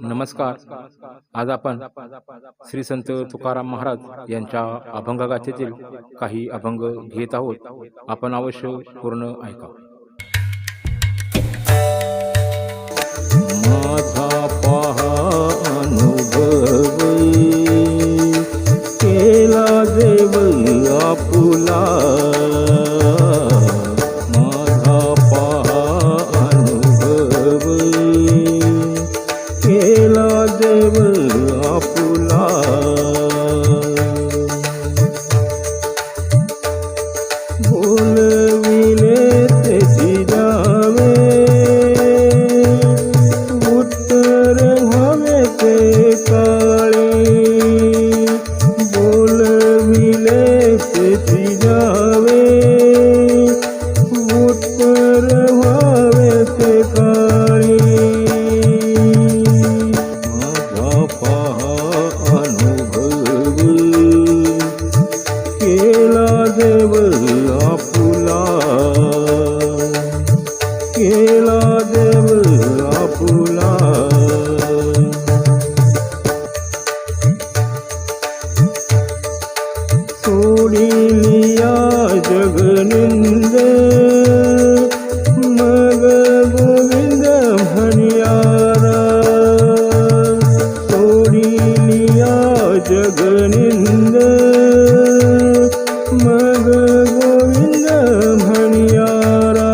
नमस्कार. आज आपण श्री संत तुकाराम महाराज यांच्या अभंगगाथेतील काही अभंग घेत आहोत. आपण अवश्य पूर्ण ऐका. माझा पहा अनुभव केला देव आपुला. माझा पहा अनुभव केला देव आपुला. बोलविले ते जावे काळे. बोलविले ते जावे उत्तर व्हावे ते काळे. माझा पहा अनुभव केला देव आपुला. केला देव आपुला. सोडिलिया जगनिंद मग गोविंद म्हणियारा. सोडिलिया जगनिंद मग गोविंद म्हणियारा.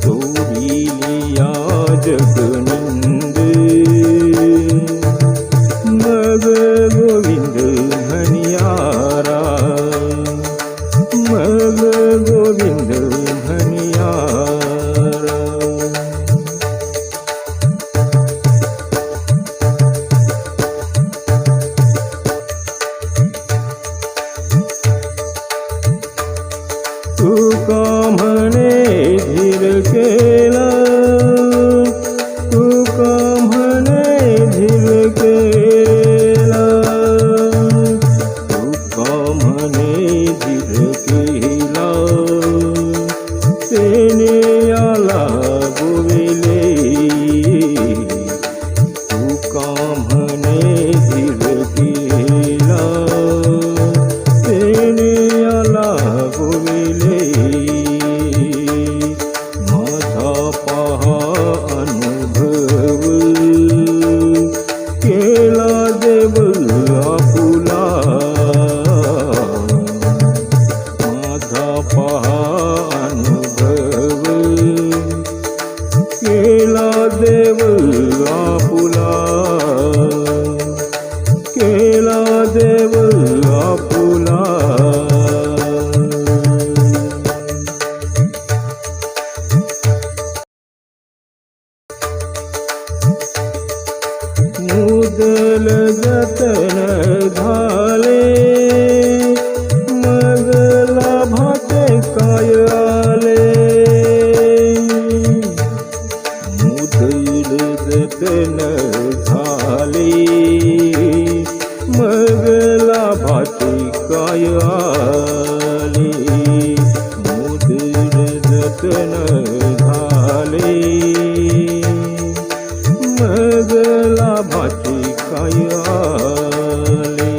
सोडिलिया जगनिंद मग गोविंद म्हणियारा. मग गोविंद म्हणियारा. तुका म्हणे धीर केला. तुका म्हणे धीर केला. तुका म्हणे धीर केला. तेने आला गोविले. तुका म्हणे धीर केला. तेने आला गोविले. माझा पहा अनुभव केला देव आपुला. माझा पहा अनुभव केला देव आपुला. केला देव आपुला. मुदल जतन झाले मग लाभाचे काय आले. मुदल जतन झाले मग लाभाचे काय आले. मुदल जतन झाले मग लाभाचे काय आले.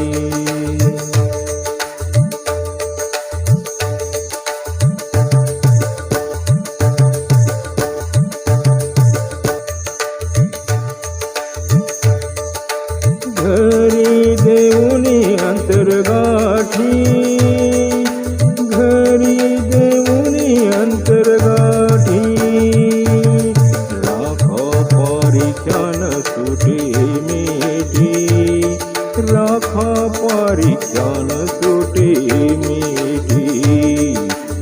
घरी देऊनी अंतरगाठी. घरी देऊनी अंतरगाठी. परिख्यान सुटे मेठी. राखा परिख्यान सुटे मेठी.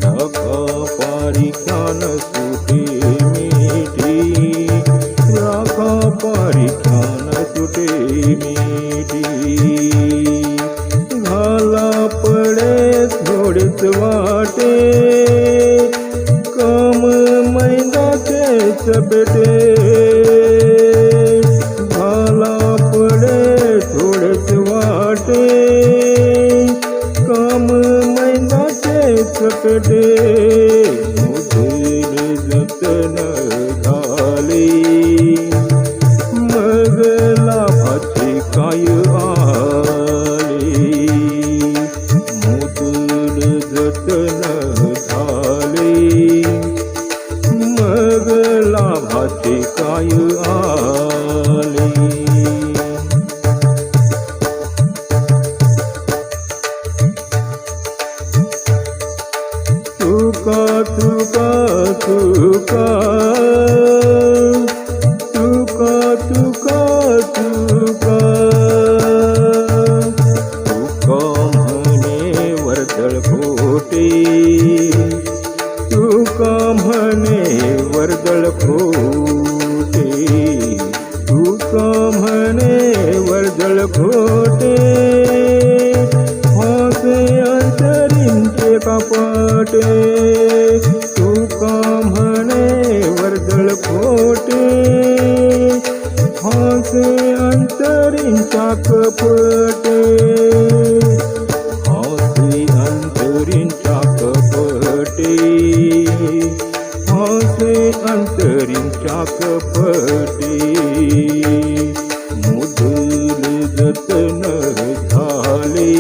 राखा परिख्यान सुटे मेठी. राखा परिख्यान सुटे मेठी. घाला पडे थोडेच वाटे काम मैदाचे चपेटे. घाला पडे थोडेच वाटे काम मैदाचे चपेटे. मुदल जतन झाले भाचे काय आले. तुका तुका तुका तुका तुका तुका तुका म्हणे वर्दळ खोटे, तुका म्हणे वर्दळ खोटे, तुका म्हणे वर्दळ खोटे. हासे अंतरींचे कपाटे, तुका म्हणे वर्दळ खोटे. हासे अंतरींचा कपटे, हासे अंतरींचा कपटे, हासे अंतरींचा कपटे. मुदल जतन झाले,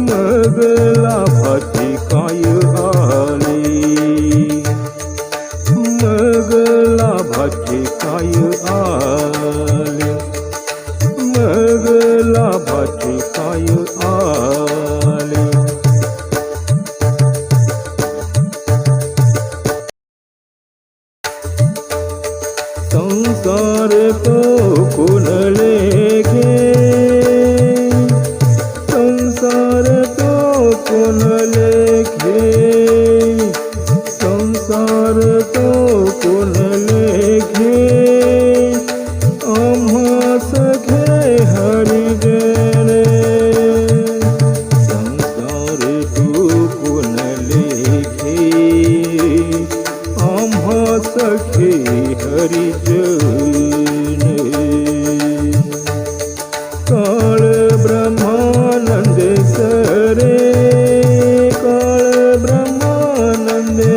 मग लाभाचे काय आले, मग लाभाचे काय आले, मग लाभाचे काय आले. संसार तो कोणले घे, संसार तो कोणले घे, संसार तो कोणले घे. आम्हास घे हरी देणे, संसार तो कोणले घे. आम्हास घे हरी जने. काळ ब्रह्मानंदेश्वरे, काळ ब्रह्मानंदेश्वरे,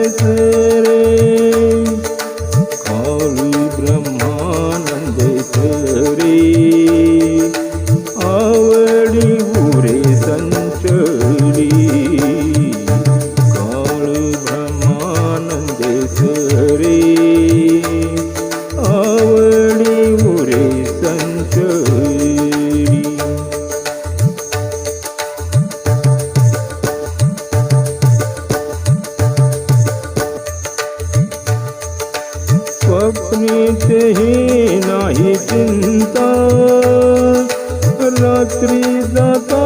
काळ ब्रह्मानंदेश्वरे. आवडी उरे संचरी, काळ ब्रह्मानंदेश्वरे. आवडी उरे संचरी. स्वप्नीतेही नाही चिंता, रात्री जाता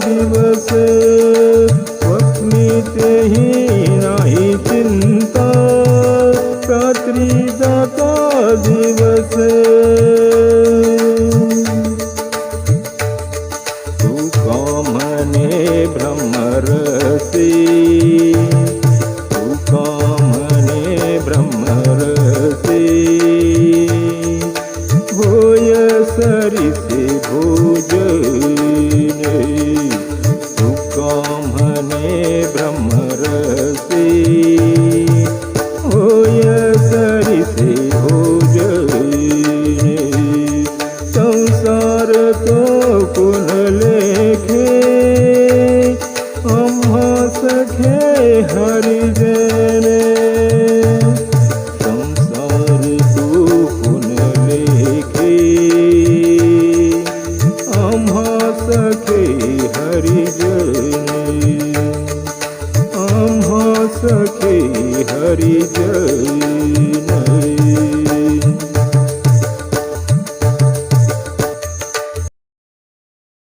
दिवस. स्वप्नीतेही नाही चिंता, रात्री जाता दिवस. तुका म्हणे ब्रह्मरसी, तुका म्हणे ब्रह्मरसी. होय सरिसे भोजने, तुका म्हणे ब्रह्मरसी. होय सरिसे भोजने. संसार तो कोणले घे, आम्हास घे हरी देणे. संसार तो कोणले घे, आम्हास घे हरी जने. आम्हास घे हरी जने.